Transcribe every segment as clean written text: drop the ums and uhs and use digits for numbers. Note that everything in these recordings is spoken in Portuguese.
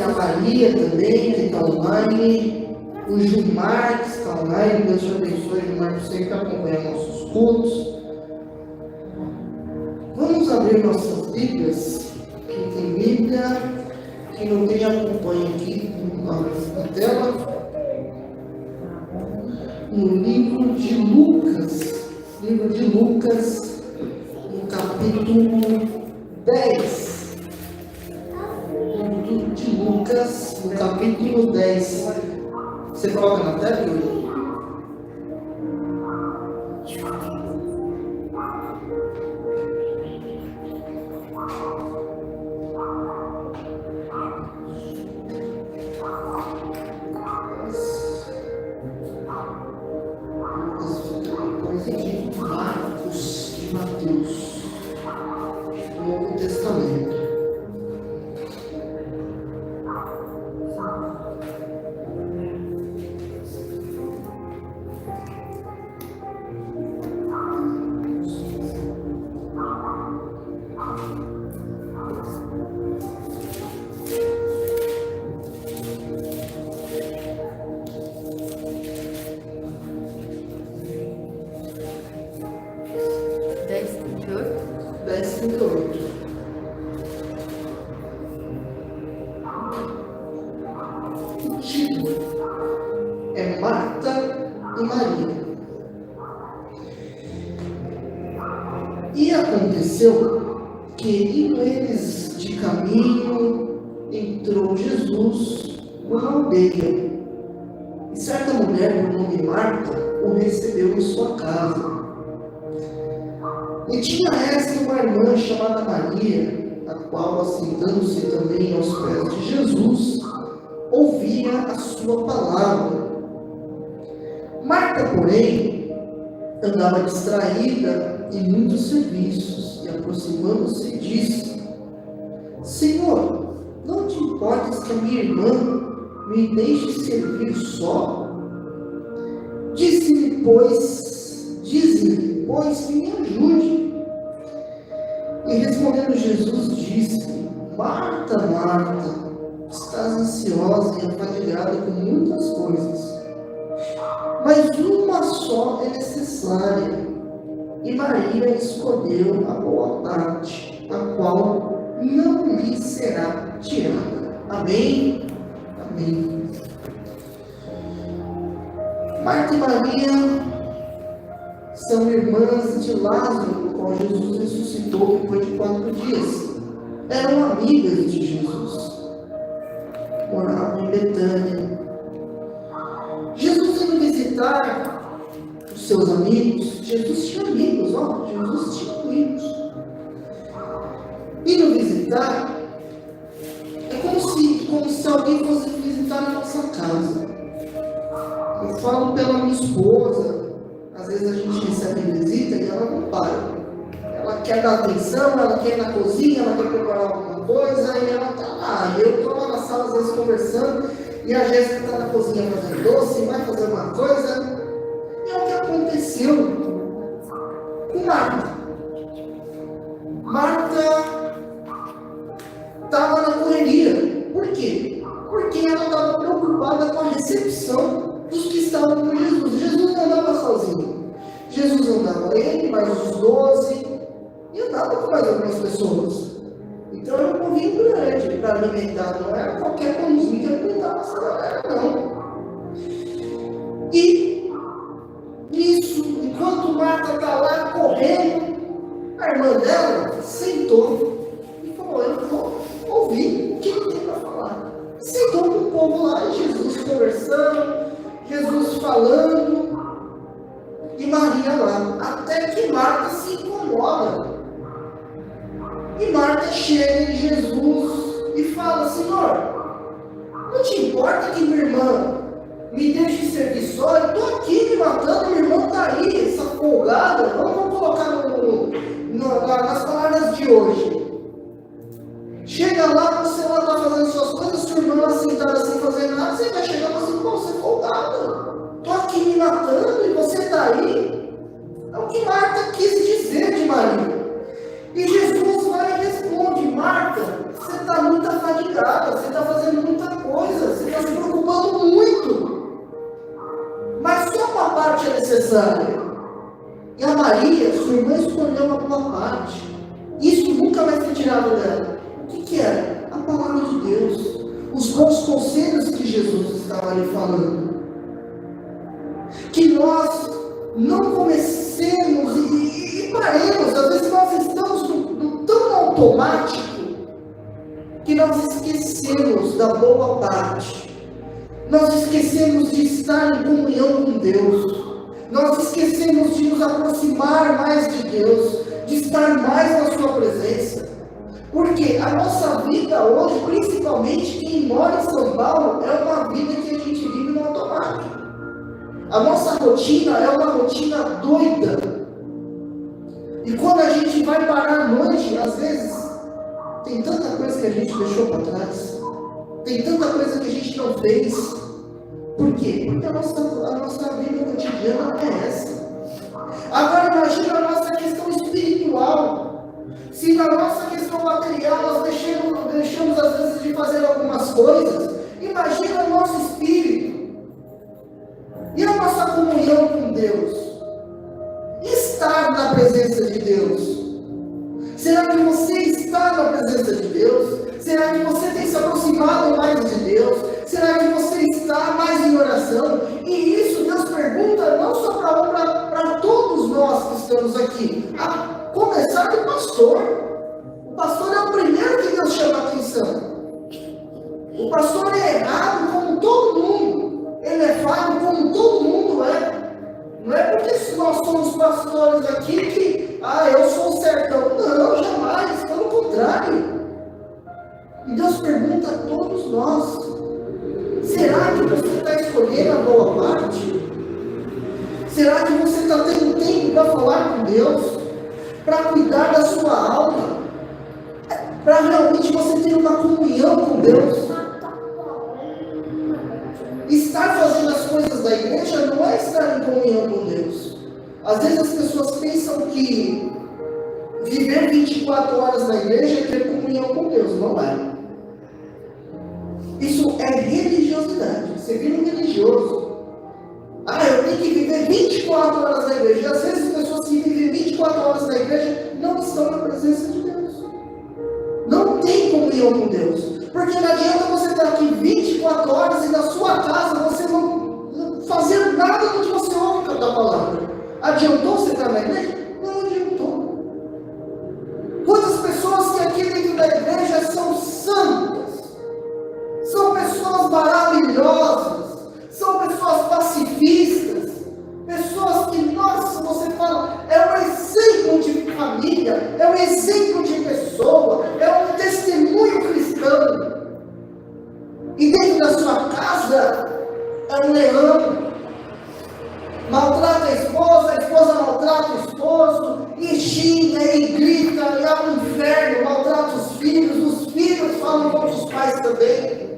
a Maria também, que está online, o Gilmar, que está online. Deus te abençoe, Gilmar, por sempre acompanhar nossos cultos. Vamos abrir nossas Bíblias. Quem tem Bíblia, quem não tem, acompanha aqui na tela. No livro de Lucas, no capítulo 10. Livro de Lucas, no capítulo 10. Você coloca na tela, Yuri? Marcos e Mateus, no Novo Testamento. O título é Marta e Maria. E aconteceu que, indo eles de caminho, entrou Jesus numa aldeia. E certa mulher, do nome Marta, o recebeu em sua casa. E tinha esta uma irmã chamada Maria, a qual, assentando-se também aos pés de Jesus, ouvia a sua palavra. Marta, porém, andava distraída em muitos serviços, e aproximando-se, disse: Senhor, não te importas que a minha irmã me deixe servir só? Dize-lhe, pois, que me ajude. E respondendo Jesus, disse: Marta, Marta, estás ansiosa e afadigada com muitas coisas, mas uma só é necessária, e Maria escolheu a boa parte, a qual não lhe será tirada. Amém? Amém. Marta e Maria são irmãs de Lázaro, o qual Jesus ressuscitou depois de 4 dias. Eram amigas de Jesus. Moravam em Betânia. Jesus indo visitar os seus amigos. Jesus tinha amigos, Jesus tinha amigos. Indo visitar, é como se alguém fosse visitar a nossa casa. Eu falo pela minha esposa. Às vezes a gente recebe visita e ela não para. Ela quer dar atenção, ela quer ir na cozinha, ela quer preparar alguma coisa, e ela está lá. Eu estou lá na sala, às vezes, conversando, e a Jéssica está na cozinha fazendo doce, vai fazer uma coisa. E é o que aconteceu com Marta. Marta estava na correria. Por quê? Porque ela estava preocupada com a recepção dos que estavam com Jesus. Jesus não andava sozinho. Jesus andava ele, mais os 12, e andava com mais algumas pessoas. Então era um povinho grande para alimentar, não era qualquer pãozinho que alimentava essa galera, não. E nisso, enquanto Marta está lá correndo, a irmã dela sentou e falou: eu vou ouvir o que ele tem para falar. Sentou com o povo lá, Jesus conversando, Jesus falando, e Maria lá, até que Marta se incomoda. E Marta chega em Jesus e fala: Senhor, não te importa que minha irmã me deixe servir só? Eu estou aqui me matando, minha irmã está aí, essa folgada. Vamos colocar nas palavras de hoje. Chega lá, você lá está fazendo suas coisas, sua irmã lá sentada sem fazer nada, você vai chegar e falar assim: pô, você é folgada. Estou aqui me matando e você está aí. É o que Marta quis dizer de Maria. E Jesus vai e responde: Marta, você está muito afadigada, você está fazendo muita necessária. E a Maria, sua irmã, escolheu uma boa parte. Isso nunca vai ser tirado dela. O que era? A palavra de Deus. Os bons conselhos que Jesus estava ali falando. Que nós não comecemos e paremos. Às vezes nós estamos no tão automático que nós esquecemos da boa parte. Nós esquecemos de estar em comunhão com Deus. Nós esquecemos de nos aproximar mais de Deus, de estar mais na sua presença. Porque a nossa vida hoje, principalmente quem mora em São Paulo, é uma vida que a gente vive no automático. A nossa rotina é uma rotina doida. E quando a gente vai parar à noite, às vezes, tem tanta coisa que a gente deixou para trás. Tem tanta coisa que a gente não fez. Por quê? Porque a nossa vida cotidiana é essa. Agora imagina a nossa questão espiritual. Se na nossa questão material nós deixamos às vezes de fazer algumas coisas, imagina o nosso espírito. E a nossa comunhão com Deus? Estar na presença de Deus. Será que você está na presença de Deus? Será que você tem se aproximado mais de Deus? Será que você está mais em oração? E isso Deus pergunta não só para todos nós que estamos aqui, a começar do pastor. O pastor é o primeiro que Deus chama a atenção. O pastor é errado como todo mundo. Ele é falho como todo mundo é. Não é porque nós somos pastores aqui que, eu sou o certão. Não, jamais, pelo contrário. E Deus pergunta a todos nós: será que você está escolhendo a boa parte? Será que você está tendo tempo para falar com Deus? Para cuidar da sua alma? Para realmente você ter uma comunhão com Deus? Estar fazendo as coisas da igreja não é estar em comunhão com Deus. Às vezes as pessoas pensam que viver 24 horas na igreja é ter comunhão com Deus. Não é. Isso é religiosidade. Você vira um religioso. Eu tenho que viver 24 horas na igreja. E às vezes as pessoas que vivem 24 horas na igreja não estão na presença de Deus. Não tem comunhão com Deus. Porque não adianta você estar aqui 24 horas e na sua casa você não fazer nada do que você ouve cantar a palavra. Adiantou você estar na igreja? Não adiantou. Quantas pessoas que aqui dentro da igreja são santas? São pessoas maravilhosas, são pessoas pacifistas, pessoas que, nossa, você fala, é um exemplo de família, é um exemplo de pessoa, é um testemunho cristão. E dentro da sua casa, é um leão. Maltrata a esposa maltrata o esposo, e xinga, e grita, e abre o inferno, maltrata os filhos falam contra os pais também.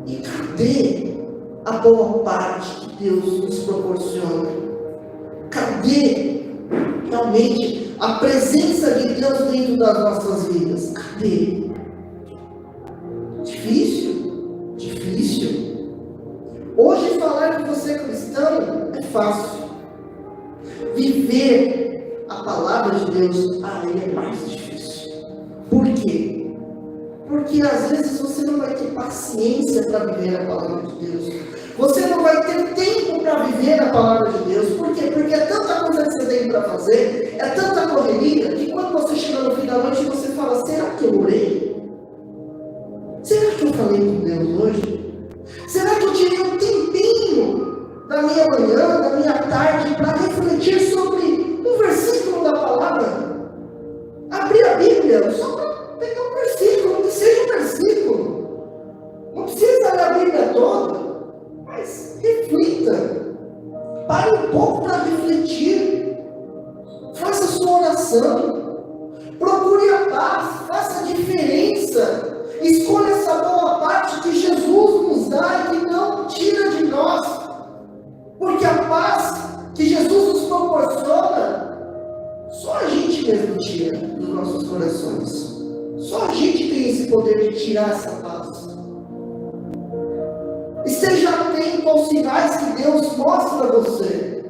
E cadê a boa parte que Deus nos proporciona? Cadê realmente a presença de Deus dentro das nossas vidas? Cadê? Difícil? Difícil. Hoje falar que você é cristão é fácil. Viver a palavra de Deus aí é mais difícil. Por quê? Porque às vezes você não vai ter paciência para viver a palavra de Deus. Você não vai ter tempo para viver a palavra de Deus. Por quê? Porque é tanta coisa que você tem para fazer, é tanta correria, que quando você chega no fim da noite, você fala: será que eu orei? Será que eu falei com Deus hoje? Será que eu tirei um tempinho da minha manhã, da minha tarde, para refletir sobre um versículo da palavra? Abrir a Bíblia só para pegar um versículo, que seja um versículo. Não precisa ler a Bíblia toda, mas reflita. Pare um pouco para refletir. Faça sua oração. Procure a paz. Faça a diferença. Escolha essa boa parte que Jesus nos dá e que não tira de nós. Porque a paz que Jesus nos proporciona, só a gente mesmo tira dos nossos corações. Só a gente tem esse poder de tirar essa paz. Esteja atento aos sinais que Deus mostra a você.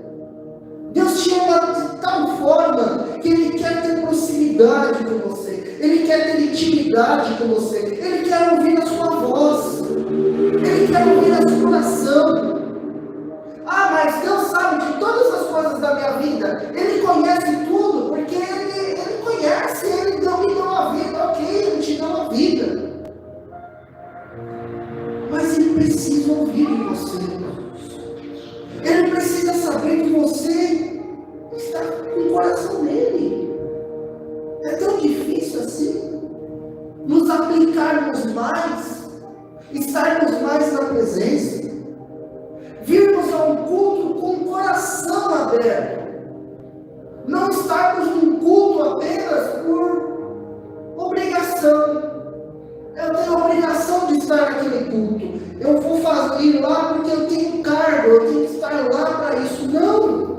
proximidade com você. Ele quer ter intimidade com você. Ele quer ouvir a sua voz. Ele quer ouvir o seu coração. Ah, mas Deus sabe de todas as coisas da minha vida. Ele conhece tudo, porque Ele conhece, Ele me deu a vida. Ok, Ele te deu a vida. Mas Ele precisa ouvir de você. Ele precisa saber que você está com o coração nele. É tão difícil assim nos aplicarmos mais, estarmos mais na presença, virmos a um culto com o coração aberto, não estarmos num culto apenas por obrigação. Eu tenho a obrigação de estar naquele culto. Eu vou ir lá porque eu tenho cargo, eu tenho que estar lá para isso. Não!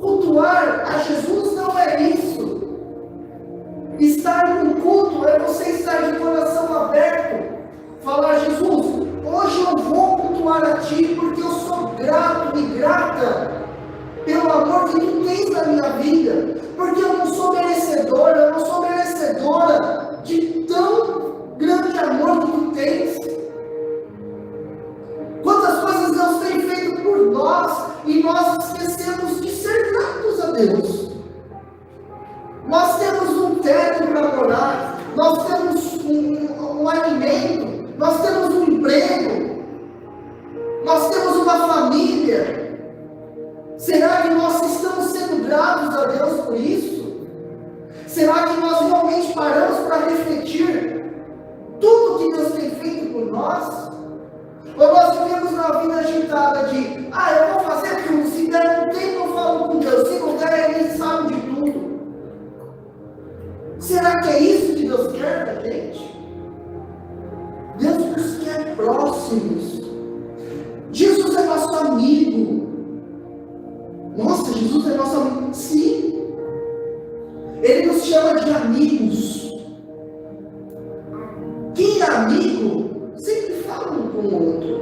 Cultuar a Jesus não é isso. Estar no culto é você estar de coração aberto. Falar, Jesus, hoje eu vou cultuar a Ti porque eu sou grato e grata pelo amor que Tu tens na minha vida. Porque eu não sou merecedora, eu não sou merecedora de tão grande amor que Tu tens. Quantas coisas Deus tem feito por nós e nós esquecemos de ser gratos a Deus. Nós temos um teto para morar, nós temos um alimento, nós temos um emprego, nós temos uma família. Será que nós estamos sendo gratos a Deus por isso? Será que nós realmente paramos para refletir tudo que Deus tem feito por nós? Ou nós vivemos uma vida agitada de, eu vou fazer aquilo, se der um tempo eu falo com Deus, se não der Ele sabe de tudo. Será que é isso que Deus quer da gente? Deus nos quer próximos. Jesus é nosso amigo. Nossa, Jesus é nosso amigo. Sim. Ele nos chama de amigos. Quem é amigo sempre fala um com o outro.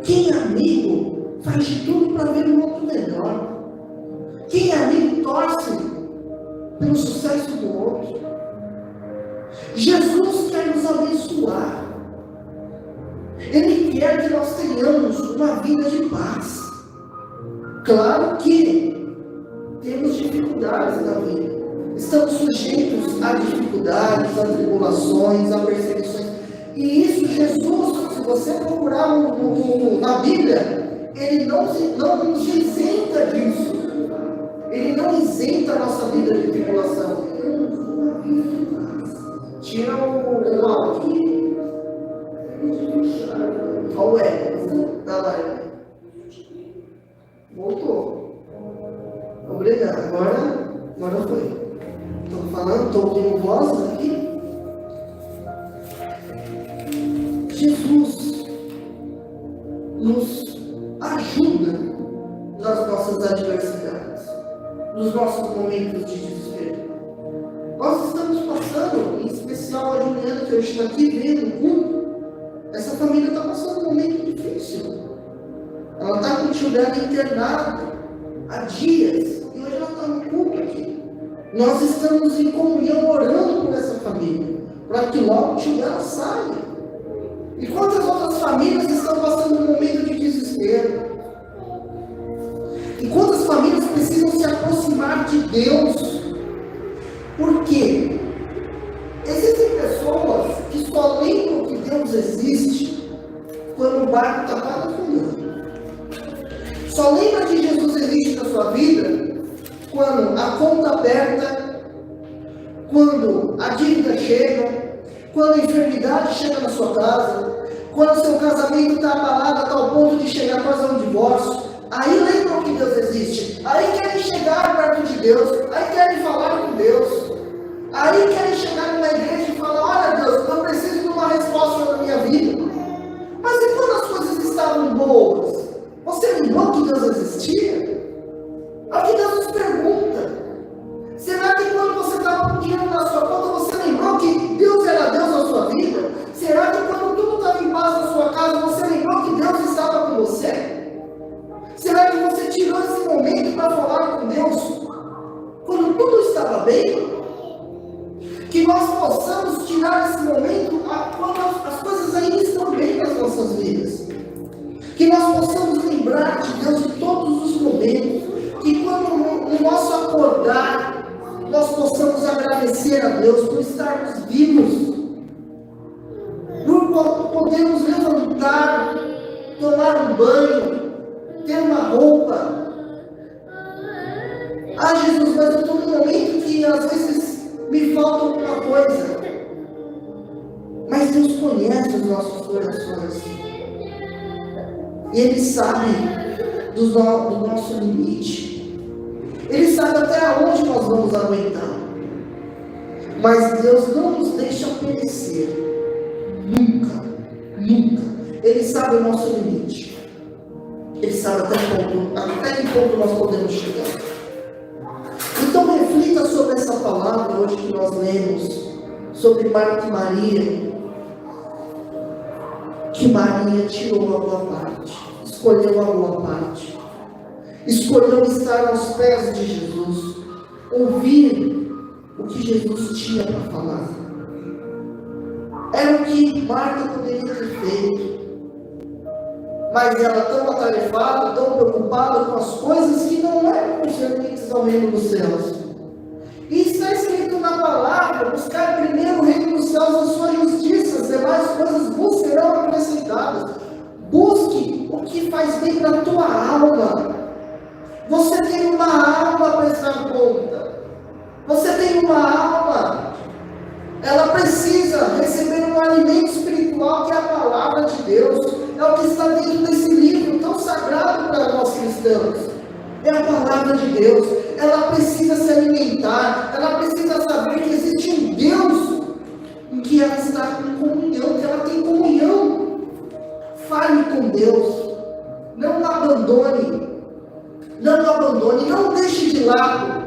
Quem é amigo faz de tudo para ver o outro melhor. Quem é amigo torce pelo sucesso do outro. Jesus quer nos abençoar. Ele quer que nós tenhamos uma vida de paz. Claro que temos dificuldades na vida. Estamos sujeitos a dificuldades, a tribulações, a perseguições. E isso Jesus, se você procurar na Bíblia, Ele não nos isenta disso. Ele não isenta a nossa vida de tribulação. Tira o áudio. Olha o eco da live. Voltou. Obrigado. Agora foi. Estou falando, estou ouvindo voz aqui. Jesus nos ajuda nas nossas adversidades, nos nossos momentos de desespero. Nós estamos passando, em especial a Juliana, que hoje está aqui vendo o culto, essa família está passando um momento difícil. Ela está com o tio dela internado há dias, e hoje ela está no culto aqui. Nós estamos em comunhão orando por essa família, para que logo o tio dela saia. E quantas outras famílias estão passando um momento de desespero? E quantas famílias precisam se aproximar de Deus? Por quê? Existem pessoas que só lembram que Deus existe quando o barco está quase afundando. Só lembra que Jesus existe na sua vida quando a conta aperta, quando a dívida chega, quando a enfermidade chega na sua casa, quando o seu casamento está abalado a tal ponto de chegar quase a um divórcio. Aí lembram que Deus existe. Aí querem chegar perto de Deus. Aí querem falar com Deus. Aí querem chegar numa igreja e falar: olha Deus, eu preciso de uma resposta na minha vida. Mas e quando as coisas estavam boas? Você lembrou que Deus existia? É o que Deus nos pergunta. Será que quando você estava com dinheiro na sua conta, você lembrou que Deus era Deus na sua vida? Será que quando tudo estava em paz na sua casa, você lembrou que Deus estava com você? Será que você tirou esse momento para falar com Deus quando tudo estava bem? Que nós possamos tirar esse momento quando as coisas ainda estão bem nas nossas vidas. Que nós possamos lembrar de Deus em todos os momentos. Que quando no nosso acordar, nós possamos agradecer a Deus por estarmos vivos. Por podermos levantar, tomar um banho, ter uma roupa. Ah, Jesus, mas eu estou num momento que às vezes me falta alguma coisa. Mas Deus conhece os nossos corações. E Ele sabe do nosso limite. Ele sabe até onde nós vamos aguentar. Mas Deus não nos deixa perecer. Nunca. Nunca. Ele sabe o nosso limite. Ele sabe até que ponto nós podemos chegar. Então reflita sobre essa palavra hoje que nós lemos, sobre Marta e Maria, que Maria tirou a boa parte, escolheu a boa parte, escolheu estar aos pés de Jesus, ouvir o que Jesus tinha para falar. Era o que Marta poderia ter feito, mas ela tão atarefada, tão preocupada com as coisas que não eram concernentes ao reino dos céus. E está escrito na palavra: buscar primeiro o reino dos céus e a sua justiça, as demais coisas vos serão acrescentadas. Busque o que faz bem para a tua alma. Você tem uma alma para prestar conta. Você tem uma alma. Ela precisa receber um alimento espiritual que é a palavra de Deus. É o que está dentro desse livro tão sagrado para nós cristãos. É a palavra de Deus. Ela precisa se alimentar. Ela precisa saber que existe um Deus em que ela está em comunhão, que ela tem comunhão. Fale com Deus. Não o abandone. Não o abandone. Não deixe de lado.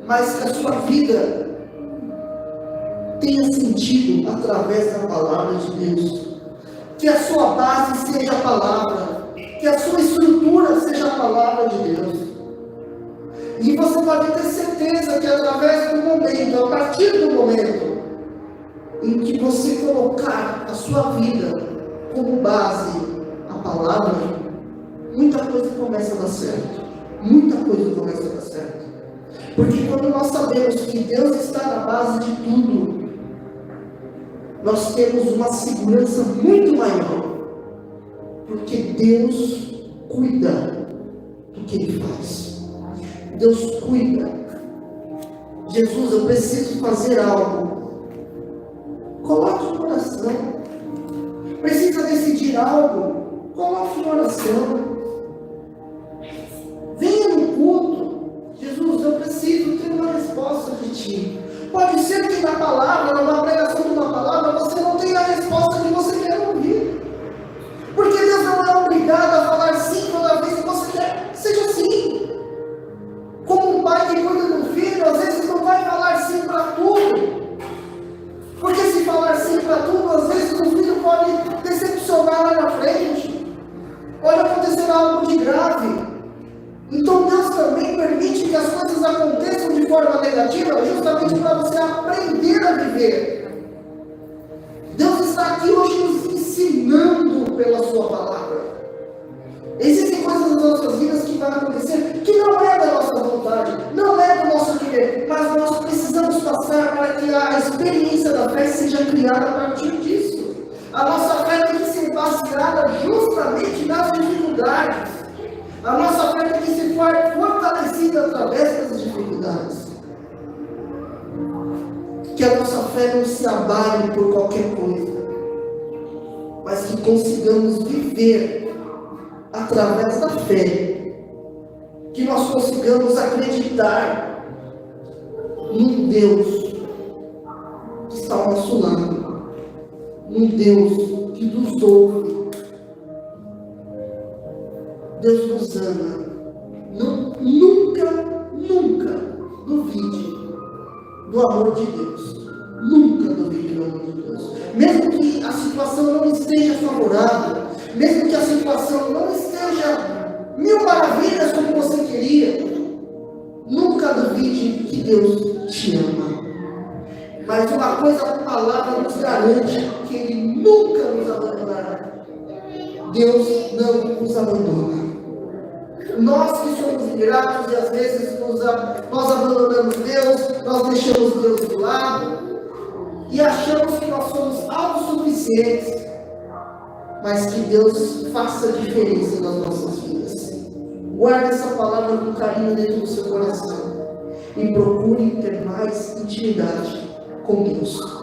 Mas que a sua vida tenha sentido através da palavra de Deus. Que a sua base seja a palavra. Que a sua estrutura seja a palavra de Deus. E você pode ter certeza que através do momento, a partir do momento em que você colocar a sua vida como base a palavra, muita coisa começa a dar certo. Muita coisa começa a dar certo. Porque quando nós sabemos que Deus está na base de tudo, nós temos uma segurança muito maior. Porque Deus cuida do que Ele faz. Deus cuida. Jesus, eu preciso fazer algo. Coloque em oração. Precisa decidir algo. Coloque em oração. Venha no culto. Jesus, eu preciso ter uma resposta de Ti. Pode ser que na palavra, numa pregação de uma palavra, você não tenha a resposta que você quer ouvir. Porque Deus não é obrigado a falar sim toda vez que você quer. Seja sim. Como um pai que cuida do filho, às vezes não vai falar sim para tudo. Porque se falar sim para tudo, às vezes o filho pode decepcionar lá na frente. Pode acontecer algo de grave. Então Deus também permite que as coisas aconteçam de forma negativa, justamente para você aprender a viver. Deus está aqui hoje nos ensinando pela sua palavra. Existem coisas nas nossas vidas que vão acontecer que não é da nossa vontade, não é do nosso querer, mas nós precisamos passar para que a experiência da fé seja criada a partir disso. A nossa fé tem que ser baseada justamente nas dificuldades. A nossa fé tem que ser fortalecida através das dificuldades. Que a nossa fé não se abale por qualquer coisa, mas que consigamos viver através da fé, que nós consigamos acreditar num Deus que está ao nosso lado, num Deus que nos ouve. Deus nos ama. Nunca duvide do amor de Deus. Nunca duvide do amor de Deus. Mesmo que a situação não esteja favorável, mesmo que a situação não esteja mil maravilhas como você queria, nunca duvide entende que Deus te ama. Mas uma coisa a palavra nos garante, que Ele nunca nos abandonará. Deus não nos abandona. Nós que somos ingratos e às vezes nós abandonamos Deus, nós deixamos Deus de lado e achamos que nós somos autossuficientes, mas que Deus faça diferença nas nossas vidas. Guarde essa palavra com carinho dentro do seu coração e procure ter mais intimidade com Deus.